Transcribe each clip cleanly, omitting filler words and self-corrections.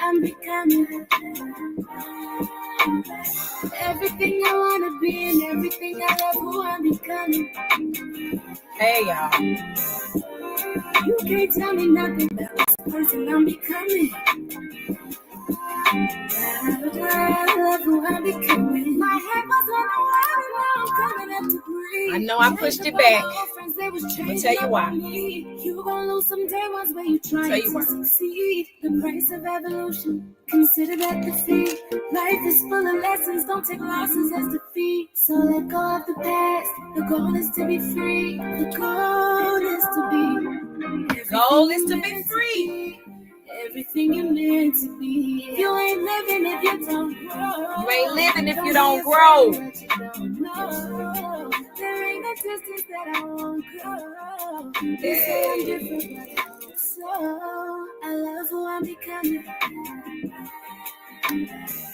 I'm becoming. Everything I want to be and everything I love, who I'm becoming. Hey, y'all. You can't tell me nothing about this person I'm becoming. I love who I'm becoming. My head was on the wall and now I'm coming up to breathe. I know I pushed it back. I'll tell you why. You gonna lose some day ones where you try to succeed. The price of evolution, consider that defeat. Life is full of lessons, don't take losses as defeat. So let go of the past, the goal is to be free. The goal is to be free. Everything you're meant to be. You ain't living if you don't grow. You ain't living if you don't grow. There ain't a distance that I won't go. They say I'm different, but I hope so. I love who I'm becoming.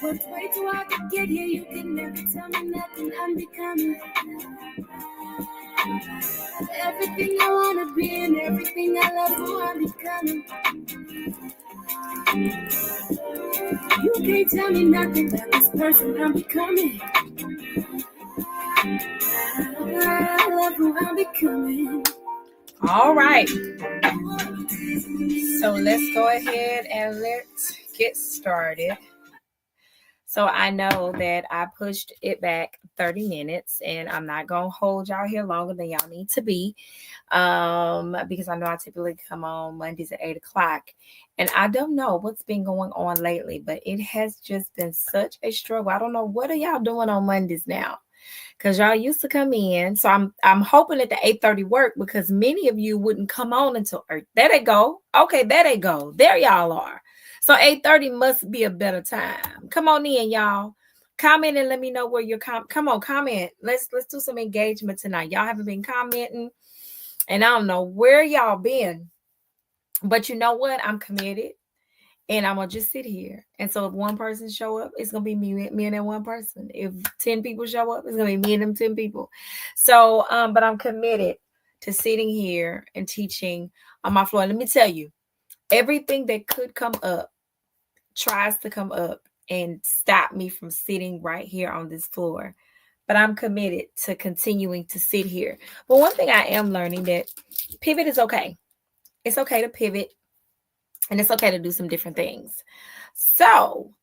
Worked way too hard to get here. You can never tell me nothing. I'm becoming. Everything I want to be and everything I love, who I'm becoming. You can't tell me nothing about this person I'm becoming. I love who I'm becoming. All right. So let's go ahead and let's get started. So I know that I pushed it back 30 minutes and I'm not going to hold y'all here longer than y'all need to be because I know I typically come on Mondays at 8 o'clock. And I don't know what's been going on lately, but it has just been such a struggle. I don't know. What are y'all doing on Mondays now? Because y'all used to come in. So I'm hoping that the 8:30 work because many of you wouldn't come on until there they go. Okay, there they go. There y'all are. So 8:30 must be a better time. Come on in, y'all. Comment and let me know where you're come on, comment. Let's do some engagement tonight. Y'all haven't been commenting. And I don't know where y'all been. But you know what? I'm committed. And I'm going to just sit here. And so if one person show up, it's going to be me and that one person. If 10 people show up, it's going to be me and them 10 people. So, but I'm committed to sitting here and teaching on my floor. Let me tell you, everything that could come up tries to come up and stop me from sitting right here on this floor. But I'm committed to continuing to sit here. But one thing I am learning that pivot is okay. It's okay to pivot. And it's okay to do some different things. So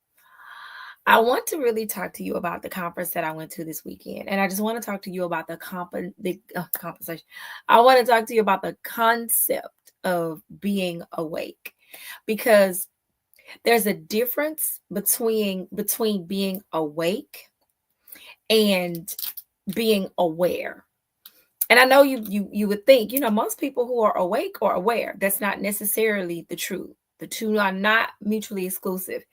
I want to really talk to you about the conference that I went to this weekend. And I just want to talk to you about the compensation. I want to talk to you about the concept of being awake. Because there's a difference between being awake and being aware. And I know you would think, most people who are awake are aware. That's not necessarily the truth. The two are not mutually exclusive.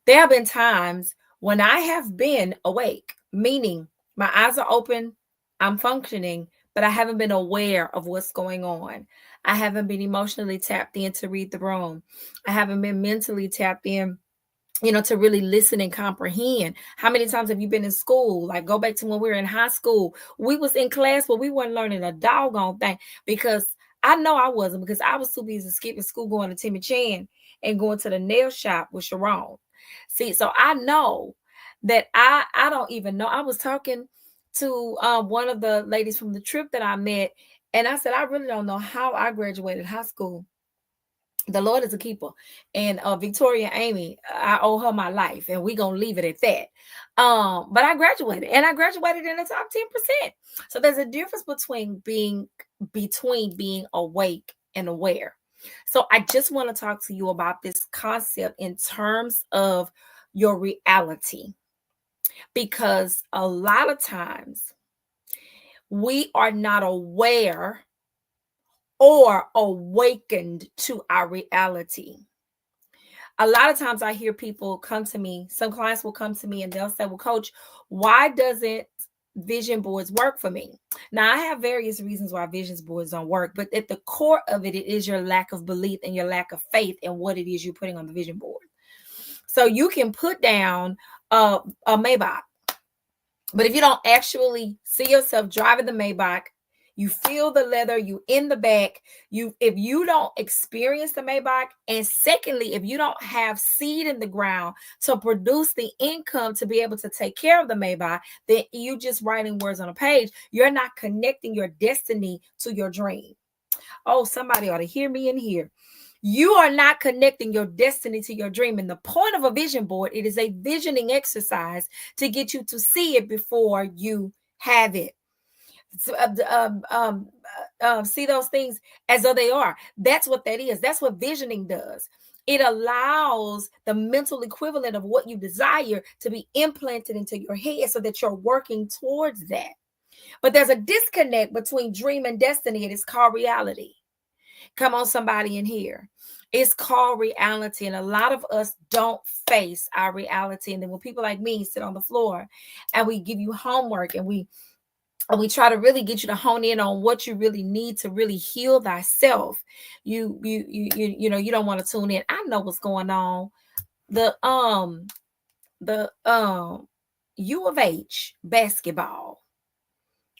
There have been times when I have been awake, meaning my eyes are open, I'm functioning, but I haven't been aware of what's going on. I haven't been emotionally tapped in to read the room. I haven't been mentally tapped in, to really listen and comprehend. How many times have you been in school? Like, go back to when we were in high school. We was in class, but we weren't learning a doggone thing because I know I wasn't, because I was too busy skipping school, going to Timmy Chan and going to the nail shop with Sharon. See, so I know that I don't even know. I was talking to one of the ladies from the trip that I met, and I said, I really don't know how I graduated high school. The Lord is a keeper. And Victoria Amy, I owe her my life, and we're going to leave it at that. But I graduated, and I graduated in the top 10%. So there's a difference between being awake and aware. So I just want to talk to you about this concept in terms of your reality, because a lot of times we are not aware or awakened to our reality. A lot of times I hear people come to me, some clients will come to me and they'll say, well, Coach, why doesn't vision boards work for me? Now, I have various reasons why vision boards don't work, but at the core of it, it is your lack of belief and your lack of faith in what it is you're putting on the vision board. So you can put down a Maybach, but if you don't actually see yourself driving the Maybach, You feel the leather, you in the back. If you don't experience the Maybach, and secondly, if you don't have seed in the ground to produce the income to be able to take care of the Maybach, then you just writing words on a page. You're not connecting your destiny to your dream. Oh, somebody ought to hear me in here. You are not connecting your destiny to your dream. And the point of a vision board, it is a visioning exercise to get you to see it before you have it. See those things as though they are. That's what that is. That's what visioning does. It allows the mental equivalent of what you desire to be implanted into your head so that you're working towards that. But there's a disconnect between dream and destiny, and it's called reality. Come on, somebody in here. It's called reality, and a lot of us don't face our reality. And then when people like me sit on the floor and we give you homework and we try to really get you to hone in on what you really need to really heal thyself, you don't want to tune in. I know what's going on. The U of H basketball.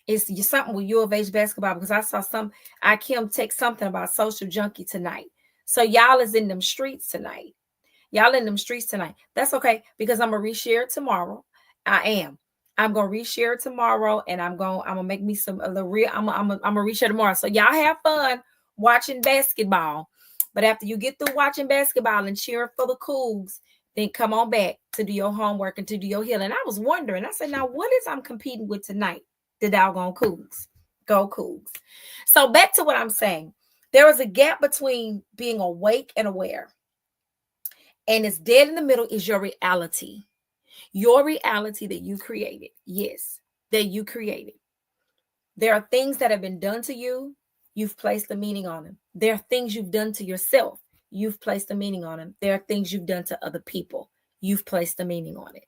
It's something with U of H basketball, because I saw Kim text something about social junkie tonight. So y'all is in them streets tonight. That's okay, because I'm gonna reshare it tomorrow. I'm gonna reshare it tomorrow, and I'm gonna make me I'm gonna reshare tomorrow. So y'all have fun watching basketball. But after you get through watching basketball and cheering for the Cougs, then come on back to do your homework and to do your healing. I was wondering, I said, now what is I'm competing with tonight? The doggone Cougs. Go Cougs. So back to what I'm saying. There is a gap between being awake and aware. And it's dead in the middle is your reality. Your reality that you created. Yes, that you created. There are things that have been done to you. You've placed the meaning on them. There are things you've done to yourself. You've placed the meaning on them. There are things you've done to other people. You've placed the meaning on it.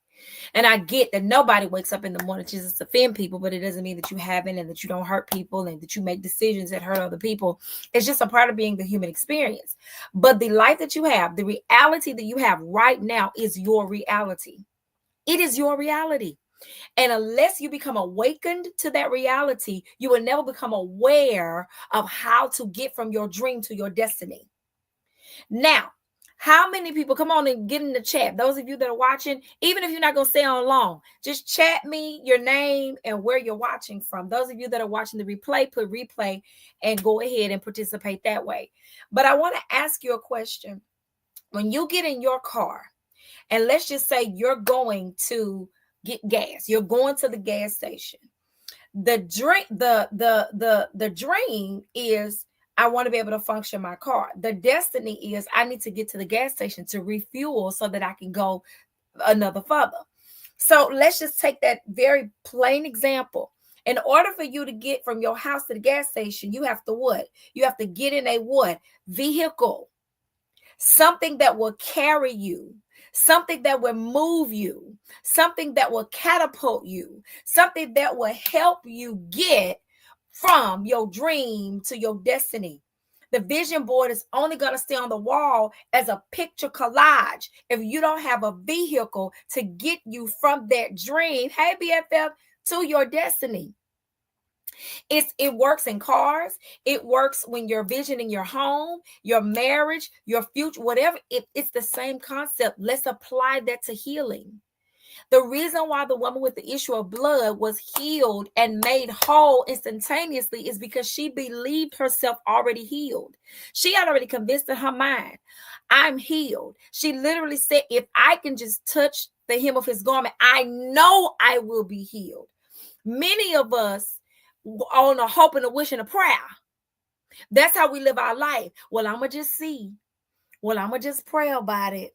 And I get that nobody wakes up in the morning to just offend people, but it doesn't mean that you haven't, and that you don't hurt people, and that you make decisions that hurt other people. It's just a part of being the human experience. But the life that you have, the reality that you have right now is your reality. It is your reality. And unless you become awakened to that reality, you will never become aware of how to get from your dream to your destiny. Now, how many people, come on and get in the chat. Those of you that are watching, even if you're not going to stay on long, just chat me your name and where you're watching from. Those of you that are watching the replay, put replay and go ahead and participate that way. But I want to ask you a question. When you get in your car, and let's just say you're going to get gas, you're going to the gas station. The dream is, I want to be able to function my car. The destiny is, I need to get to the gas station to refuel so that I can go another further. So let's just take that very plain example. In order for you to get from your house to the gas station, you have to what? You have to get in a what? Vehicle. Something that will carry you. Something that will move you. Something that will catapult you. Something that will help you get from your dream to your destiny. The vision board is only going to stay on the wall as a picture collage if you don't have a vehicle to get you from that dream, hey BFF, to your destiny. It works in cars. It works when you're visioning your home, your marriage, your future, whatever. It's the same concept. Let's apply that to healing. The reason why the woman with the issue of blood was healed and made whole instantaneously is because she believed herself already healed. She had already convinced in her mind, I'm healed. She literally said, if I can just touch the hem of his garment, I know I will be healed. Many of us on a hope and a wish and a prayer. That's how we live our life. Well, I'm going to just see. Well, I'm going to just pray about it.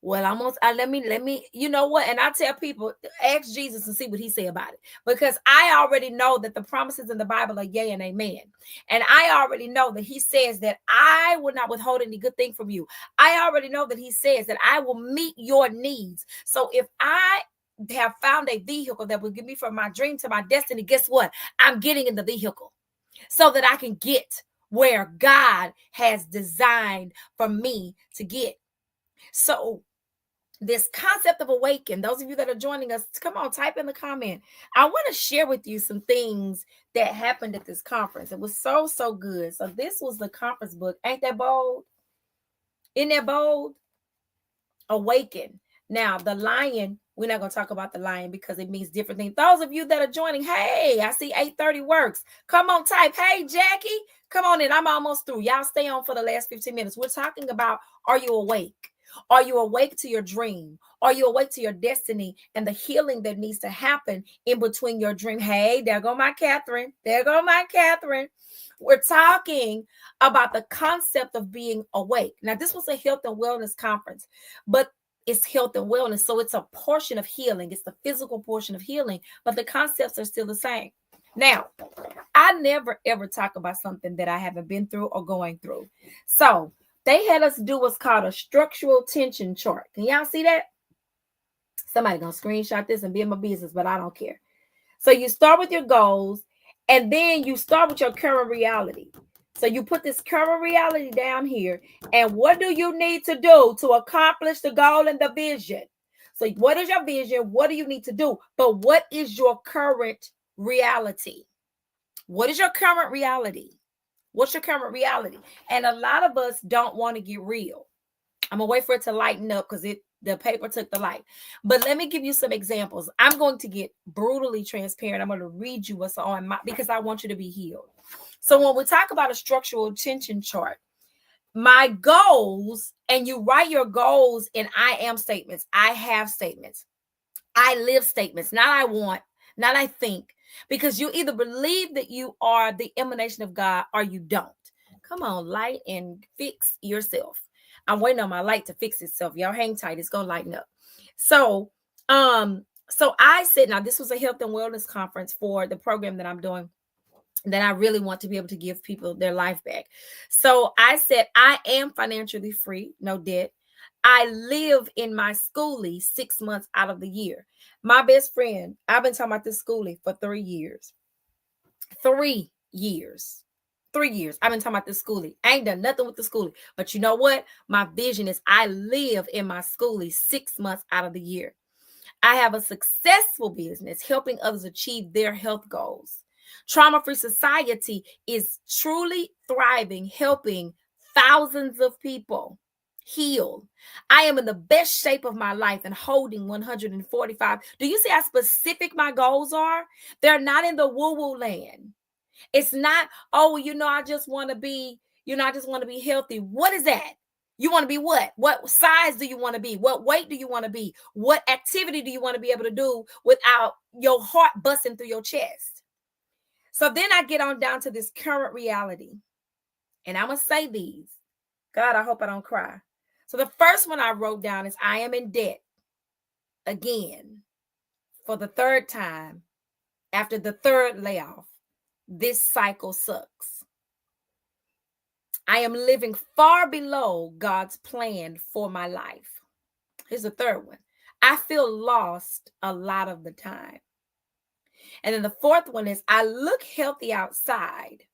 Well, I'm gonna let me, you know what? And I tell people, ask Jesus and see what he say about it. Because I already know that the promises in the Bible are yea and amen. And I already know that he says that I will not withhold any good thing from you. I already know that he says that I will meet your needs. So if I have found a vehicle that will get me from my dream to my destiny, guess what? I'm getting in the vehicle so that I can get where God has designed for me to get. So this concept of awaken. Those of you that are joining us, come on, type in the comment. I want to share with you some things that happened at this conference. It was so good. So this was the conference book. Ain't that bold? Isn't that bold? Awaken. Now, the lion, we're not going to talk about the lion because it means different things. Those of you that are joining, hey, I see 8:30 works. Come on, type. Hey, Jackie, come on in. I'm almost through. Y'all stay on for the last 15 minutes. We're talking about, are you awake? Are you awake to your dream? Are you awake to your destiny and the healing that needs to happen in between your dream? Hey, there go my Catherine. There go my Catherine. We're talking about the concept of being awake. Now, this was a health and wellness conference, but it's health and wellness. So it's a portion of healing. It's the physical portion of healing, but the concepts are still the same. Now, I never, ever talk about something that I haven't been through or going through. So they had us do what's called a structural tension chart. Can y'all see that? Somebody gonna screenshot this and be in my business, but I don't care. So you start with your goals, and then you start with your current reality. So you put this current reality down here, and what do you need to do to accomplish the goal and the vision? So what is your vision? What do you need to do? But what is your current reality? What is your current reality? What's your current reality? And a lot of us don't want to get real. I'm gonna wait for it to lighten up because the paper took the light. But let me give you some examples. I'm going to get brutally transparent. I'm going to read you what's on my, because I want you to be healed. So when we talk about a structural tension chart, my goals, and you write your goals in I am statements, I have statements, I live statements, not I want, not I think, because you either believe that you are the emanation of God or you don't. Come on, light and fix yourself. I'm waiting on my light to fix itself. Y'all hang tight. It's going to lighten up. So I said, now this was a health and wellness conference for the program that I'm doing, that I really want to be able to give people their life back. So I said, I am financially free, no debt. I live in my schoolie 6 months out of the year. My best friend, I've been talking about this schoolie for 3 years. 3 years. 3 years. I've been talking about this schoolie. I ain't done nothing with the schoolie. But you know what? My vision is I live in my schoolie 6 months out of the year. I have a successful business helping others achieve their health goals. Trauma-Free Society is truly thriving, helping thousands of people heal. I am in the best shape of my life and holding 145. Do you see how specific my goals are? They're not in the woo-woo land. It's not, oh, I just want to be, I just want to be healthy. What is that? You want to be what? What size do you want to be? What weight do you want to be? What activity do you want to be able to do without your heart busting through your chest? So then I get on down to this current reality. And I'm going to say these. God, I hope I don't cry. So the first one I wrote down is I am in debt again for the third time after the third layoff. This cycle sucks. I am living far below God's plan for my life. Here's the third one. I feel lost a lot of the time. And then the fourth one is I look healthy outside,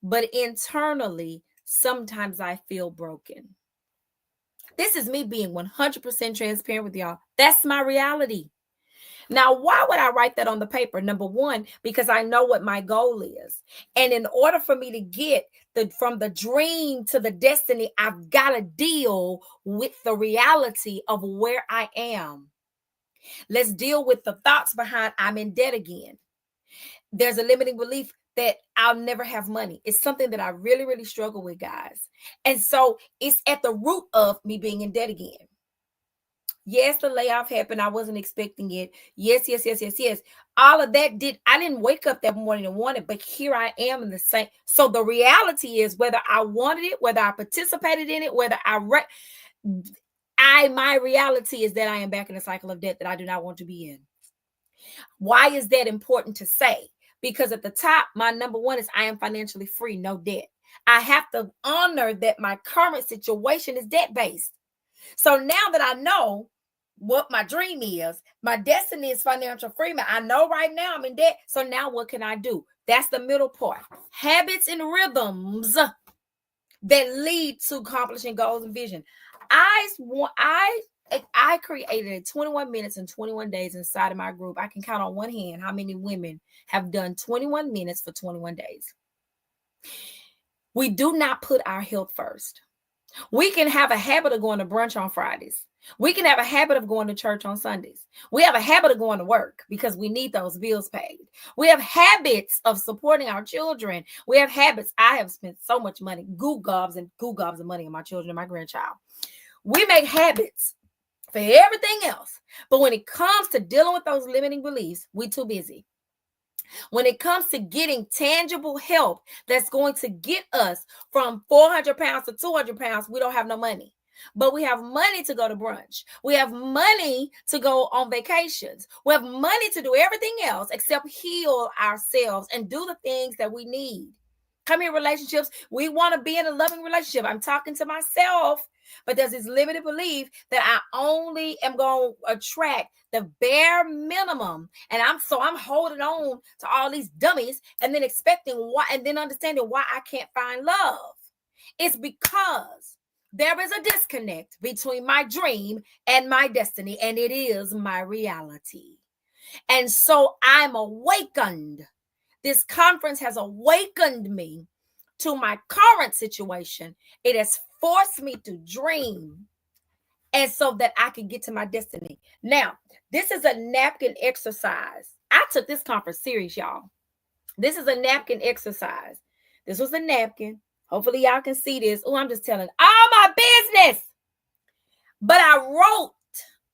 but internally, sometimes I feel broken. This is me being 100% transparent with y'all. That's my reality. Now, why would I write that on the paper? Number one, because I know what my goal is. And in order for me to get from the dream to the destiny, I've got to deal with the reality of where I am. Let's deal with the thoughts behind I'm in debt again. There's a limiting belief that I'll never have money. It's something that I really, really struggle with, guys. And so it's at the root of me being in debt again. Yes, the layoff happened. I wasn't expecting it. Yes. All of that I didn't wake up that morning and want it, but here I am in the same. So the reality is whether I wanted it, whether I participated in it, whether my reality is that I am back in a cycle of debt that I do not want to be in. Why is that important to say? Because at the top, my number one is I am financially free, no debt. I have to honor that my current situation is debt-based. So now that I know what my dream is, my destiny is financial freedom. I know right now I'm in debt. So now what can I do? That's the middle part. Habits and rhythms that lead to accomplishing goals and vision. I I created 21 minutes and 21 days inside of my group. I can count on one hand how many women have done 21 minutes for 21 days. We do not put our health first. We can have a habit of going to brunch on Fridays. We can have a habit of going to church on Sundays. We have a habit of going to work because we need those bills paid. We have habits of supporting our children. We have habits. I have spent so much money, goo gobs of money on my children and my grandchild. We make habits for everything else. But when it comes to dealing with those limiting beliefs, we're too busy. When it comes to getting tangible help that's going to get us from 400 pounds to 200 pounds, we don't have no money. But we have money to go to brunch. We have money to go on vacations. We have money to do everything else except heal ourselves and do the things that we need. Come here, relationships. We want to be in a loving relationship. I'm talking to myself, but there's this limited belief that I only am going to attract the bare minimum. And I'm holding on to all these dummies and then expecting why, and then understanding why I can't find love. It's because there is a disconnect between my dream and my destiny, and it is my reality. And so I'm awakened. This conference has awakened me to my current situation. It has forced me to dream, and so that I can get to my destiny. Now, this is a napkin exercise. I took this conference serious, y'all. This is a napkin exercise. This was a napkin. Hopefully y'all can see this. Oh, I'm just telling all my business. But I wrote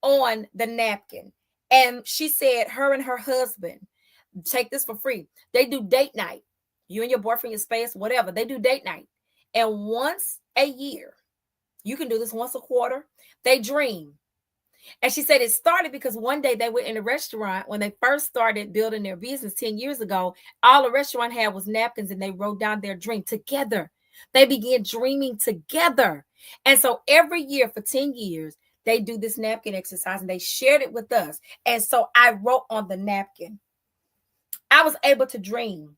on the napkin, and she said her and her husband, take this for free. They do date night. You and your boyfriend, your space, whatever. They do date night. And once a year, you can do this once a quarter, they dream. And she said it started because one day they were in a restaurant when they first started building their business 10 years ago. All the restaurant had was napkins, and they wrote down their dream together. They began dreaming together. And so every year for 10 years, they do this napkin exercise, and they shared it with us. And so I wrote on the napkin, I was able to dream.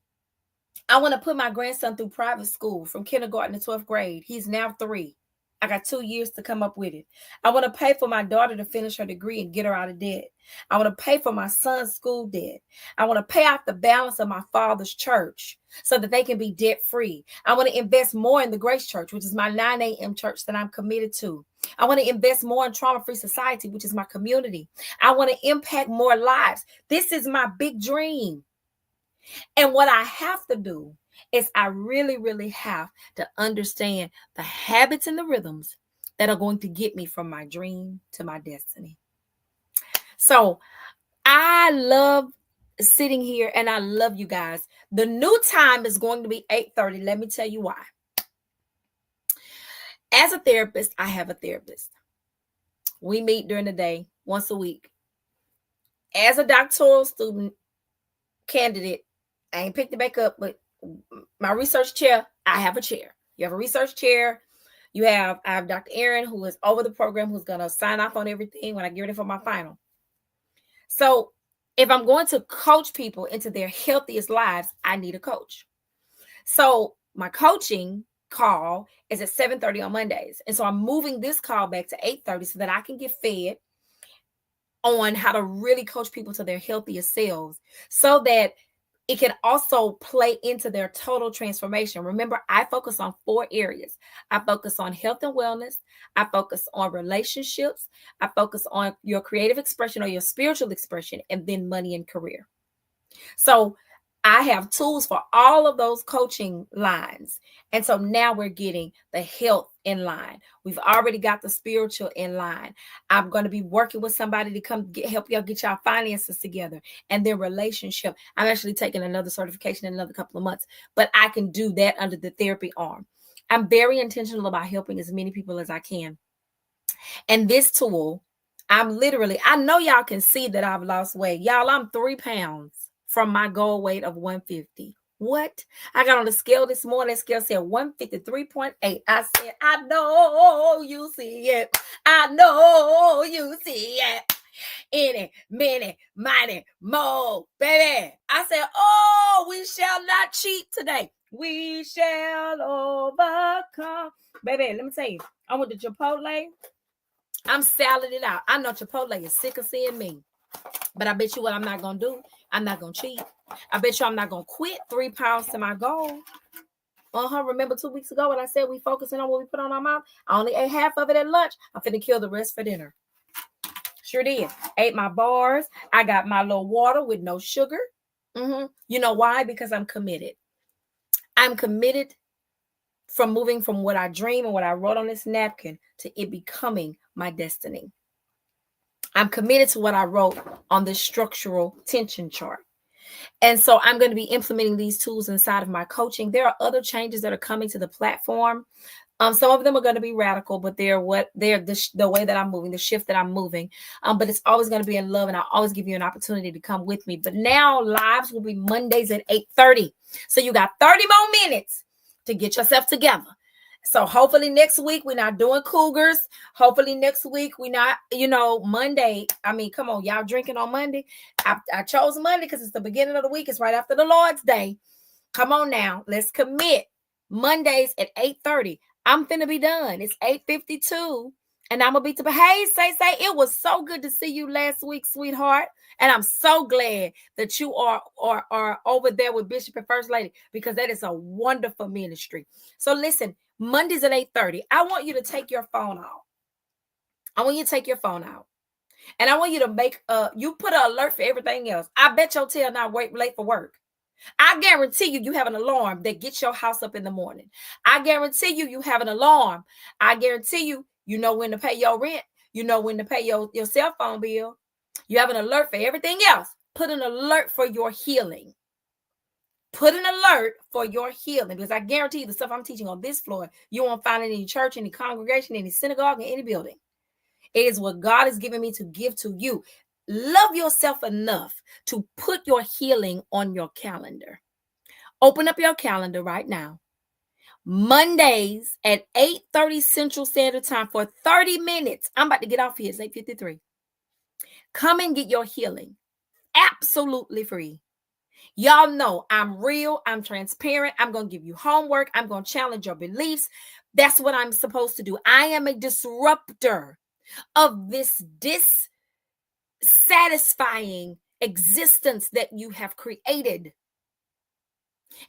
I want to put my grandson through private school from kindergarten to 12th grade. He's now 3. I got 2 years to come up with it. I want to pay for my daughter to finish her degree and get her out of debt. I want to pay for my son's school debt. I want to pay off the balance of my father's church so that they can be debt free. I want to invest more in the Grace Church, which is my 9 a.m. church that I'm committed to. I want to invest more in Trauma-Free Society, which is my community. I want to impact more lives. This is my big dream. And what I have to do is I really, really have to understand the habits and the rhythms that are going to get me from my dream to my destiny. So I love sitting here, and I love you guys. The new time is going to be 8:30. Let me tell you why. As a therapist, I have a therapist. We meet during the day once a week. As a doctoral student candidate, I ain't picked it back up, but my research chair, I have a chair. You have a research chair. I have Dr. Erin, who is over the program, who's going to sign off on everything when I get ready for my final. So if I'm going to coach people into their healthiest lives, I need a coach. So my coaching call is at 7:30 on Mondays. And so I'm moving this call back to 8:30 so that I can get fed on how to really coach people to their healthiest selves, so that it can also play into their total transformation. Remember, I focus on 4 areas. I focus on health and wellness. I focus on relationships. I focus on your creative expression or your spiritual expression, and then money and career. So I have tools for all of those coaching lines. And so now we're getting the health in line. We've already got the spiritual in line. I'm going to be working with somebody to come help y'all get y'all finances together, and then relationship. I'm actually taking another certification in another couple of months, but I can do that under the therapy arm. I'm very intentional about helping as many people as I can. And this tool, I know y'all can see that I've lost weight. Y'all, I'm 3 pounds from my goal weight of 150. What? I got on the scale this morning. The scale said 153.8. I said, I know you see it. I know you see it. Any, many, mighty, more, baby. I said, oh, we shall not cheat today. We shall overcome. Baby, let me tell you, I went to Chipotle. I'm saladed out. I know Chipotle is sick of seeing me. But I bet you what I'm not going to do. I'm not going to cheat. I bet you I'm not going to quit 3 pounds to my goal. Remember 2 weeks ago when I said we focusing on what we put on our mouth? I only ate half of it at lunch. I'm finna kill the rest for dinner. Sure did. Ate my bars. I got my little water with no sugar. You know why? Because I'm committed. I'm committed from moving from what I dream and what I wrote on this napkin to it becoming my destiny. I'm committed to what I wrote on this structural tension chart. And so I'm going to be implementing these tools inside of my coaching. There are other changes that are coming to the platform. Some of them are going to be radical, but they're the way that I'm moving, the shift that I'm moving. But it's always going to be in love, and I'll always give you an opportunity to come with me. But now lives will be Mondays at 8:30. So you got 30 more minutes to get yourself together. So hopefully next week we're not doing cougars. Hopefully next week we're not, Monday. I mean, come on, y'all drinking on Monday. I chose Monday because it's the beginning of the week. It's right after the Lord's Day. Come on now, let's commit. Mondays at 8:30. I'm finna be done. It's 8:52. And I'm gonna be to hey, say, it was so good to see you last week, sweetheart. And I'm so glad that you are over there with Bishop and First Lady, because that is a wonderful ministry. So listen, Mondays at 8:30. I want you to take your phone out. And I want you to make you put an alert for everything else. I bet your tail not late for work. I guarantee you have an alarm that gets your house up in the morning. I guarantee you have an alarm. I guarantee you know when to pay your rent. You know when to pay your cell phone bill. You have an alert for everything else. Put an alert for your healing. Put an alert for your healing, because I guarantee you the stuff I'm teaching on this floor, you won't find it in any church, any congregation, any synagogue, in any building. It is what God has given me to give to you. Love yourself enough to put your healing on your calendar. Open up your calendar right now. Mondays at 8:30 Central Standard Time for 30 minutes. I'm about to get off here. It's 8:53. Come and get your healing. Absolutely free. Y'all know I'm real. I'm transparent. I'm going to give you homework. I'm going to challenge your beliefs. That's what I'm supposed to do. I am a disruptor of this dissatisfying existence that you have created.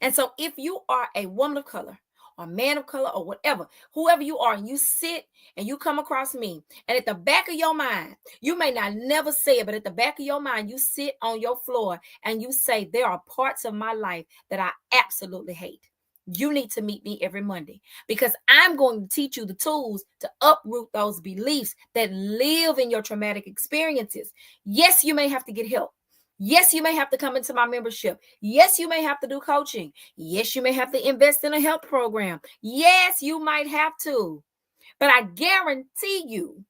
And so if you are a woman of color or man of color or whatever, whoever you are, and you sit and you come across me, and at the back of your mind, you may not never say it, but at the back of your mind, you sit on your floor and you say, there are parts of my life that I absolutely hate. You need to meet me every Monday, because I'm going to teach you the tools to uproot those beliefs that live in your traumatic experiences. Yes, you may have to get help. Yes, you may have to come into my membership. Yes, you may have to do coaching. Yes, you may have to invest in a health program. Yes, you might have to. But I guarantee you,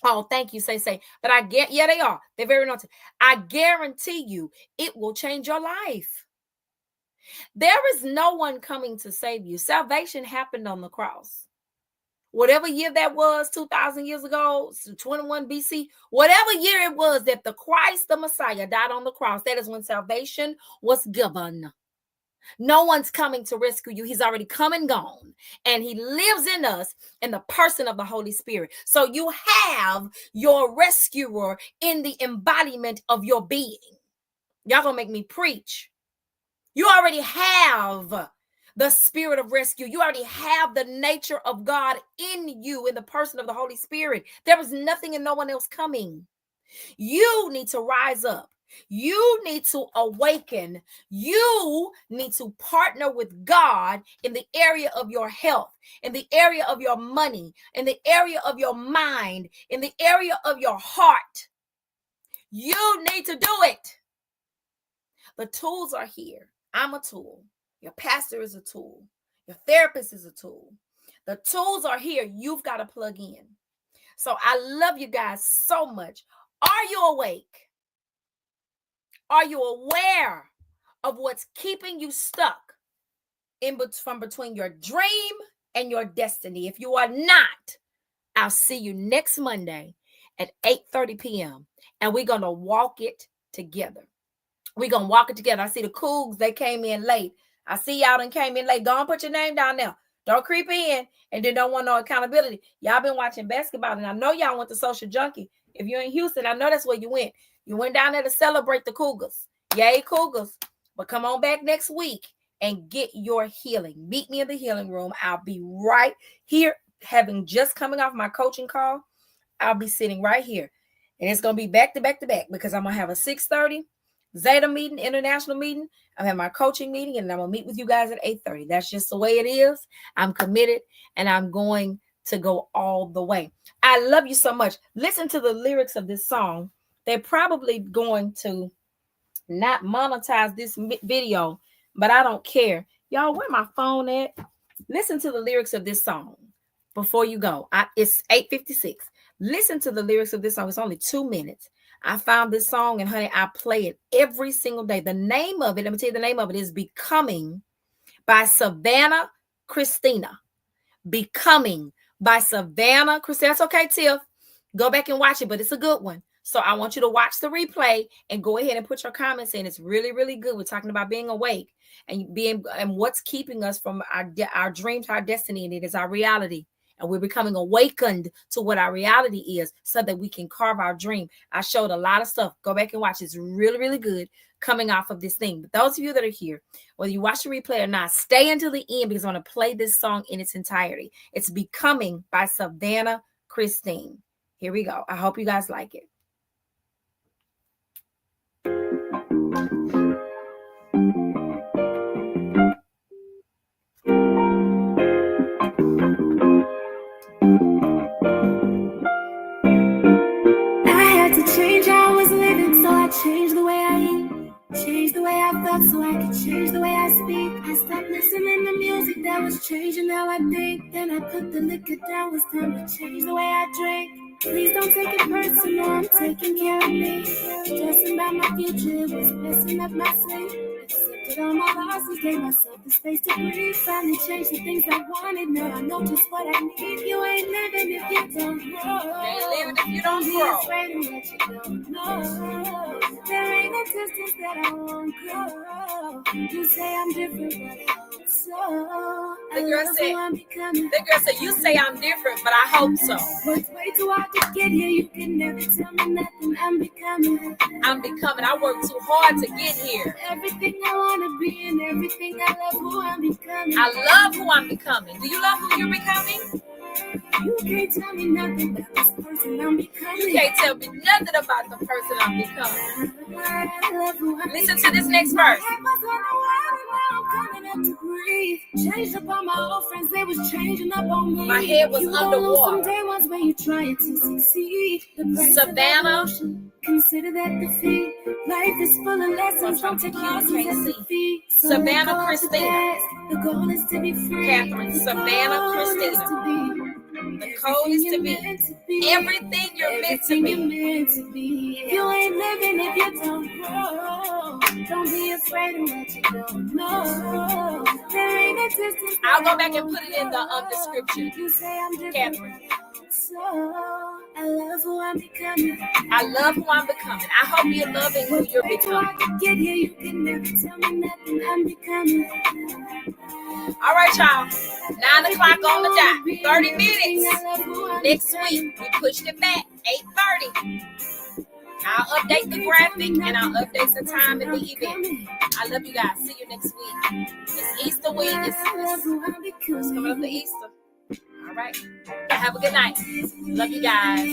oh, thank you, say. But yeah, they are. They're very naughty. I guarantee you it will change your life. There is no one coming to save you. Salvation happened on the cross. Whatever year that was, 2,000 years ago, 21 BC, whatever year it was that the Christ, the Messiah, died on the cross, that is when salvation was given. No one's coming to rescue you. He's already come and gone. And he lives in us in the person of the Holy Spirit. So you have your rescuer in the embodiment of your being. Y'all gonna make me preach. You already have the spirit of rescue. You already have the nature of God in you, in the person of the Holy Spirit. There is nothing and no one else coming. You need to rise up. You need to awaken. You need to partner with God in the area of your health, in the area of your money, in the area of your mind, in the area of your heart. You need to do it. The tools are here. I'm a tool. Your pastor is a tool. Your therapist is a tool. The tools are here. You've got to plug in. So I love you guys so much. Are you awake? Are you aware of what's keeping you stuck from between your dream and your destiny? If you are not, I'll see you next Monday at 8:30 p.m. and we're going to walk it together. We're going to walk it together. I see the Cougs, they came in late. I see y'all done came in late. Go on, put your name down there. Don't creep in and then don't want no accountability. Y'all been watching basketball, and I know y'all went to Social Junkie. If you're in Houston, I know that's where you went. You went down there to celebrate the Cougars. Yay, Cougars. But come on back next week and get your healing. Meet me in the healing room. I'll be right here, having just coming off my coaching call. I'll be sitting right here. And it's going to be back to back to back, because I'm going to have a 6:30 Zeta meeting, international meeting. I'm having my coaching meeting, and I'm going to meet with you guys at 8:30. That's just the way it is. I'm committed, and I'm going to go all the way. I love you so much. Listen to the lyrics of this song. They're probably going to not monetize this video, but I don't care. Y'all, where my phone at? Listen to the lyrics of this song before you go. It's 8:56. Listen to the lyrics of this song. It's only 2 minutes. I found this song, and honey, I play it every single day. The name of it, let me tell you the name of it, is Becoming by Savannah Christina. Becoming by Savannah Christina. That's okay, Tiff. Go back and watch it, but it's a good one. So I want you to watch the replay and go ahead and put your comments in. It's really, really good. We're talking about being awake and what's keeping us from our dreams, our destiny, and it is our reality. And we're becoming awakened to what our reality is so that we can carve our dream. I showed a lot of stuff. Go back and watch. It's really, really good coming off of this thing. But those of you that are here, whether you watch the replay or not, stay until the end, because I'm going to play this song in its entirety. It's Becoming by Savannah Christine. Here we go. I hope you guys like it. Change how I was living, so I changed the way I eat, changed the way I felt so I could change the way I speak. I stopped listening to music that was changing how I think. Then I put the liquor down, was time to change the way I drink. Please don't take it personal, I'm taking care of me. Stressing about my future, it was messing up my sleep. Accepted all my losses, gave myself the space to breathe. Finally changed the things I wanted, now I know just what I need. You ain't living if you don't grow. You ain't living if you don't Be grow. afraid of what you don't know. There ain't a distance that I won't go. You say I'm different, but I hope so. The girl said, you say I'm different, but I hope so. Worked way too hard to get here, you can never tell me nothing. I'm becoming. I worked too hard to get here. Everything I want to be and everything I love who I'm becoming. I love who I'm becoming. Do you love who you're becoming? You can't tell me nothing about this person I'm becoming. You can't tell me nothing about the person I'm becoming. I love who I'm Listen to this next verse. Changed up on my old friends, they was changing up on me. My head was underwater. Some day ones when you trying to succeed. Savannah, consider that defeat. Life is full of lessons. Don't take losses as defeat. Savannah Christina. The goal is to be free. Catherine, Savannah Christina. The code is to be everything you're meant to be. You ain't living if you don't grow. Don't be afraid of what you don't know. There ain't a distance. I'll go back and put it in the description. You say I'm different. Catherine. So I love who I'm becoming. I love who I'm becoming. I hope you're loving who you're becoming. Get here, you can never tell me nothing. I'm becoming. All right, y'all. 9 o'clock on the dot. 30 minutes. Next week, we pushed it back. 8:30. I'll update the graphic and I'll update the time and the event. I love you guys. See you next week. It's Easter week. It's coming up to Easter. All right. Have a good night. Love you guys.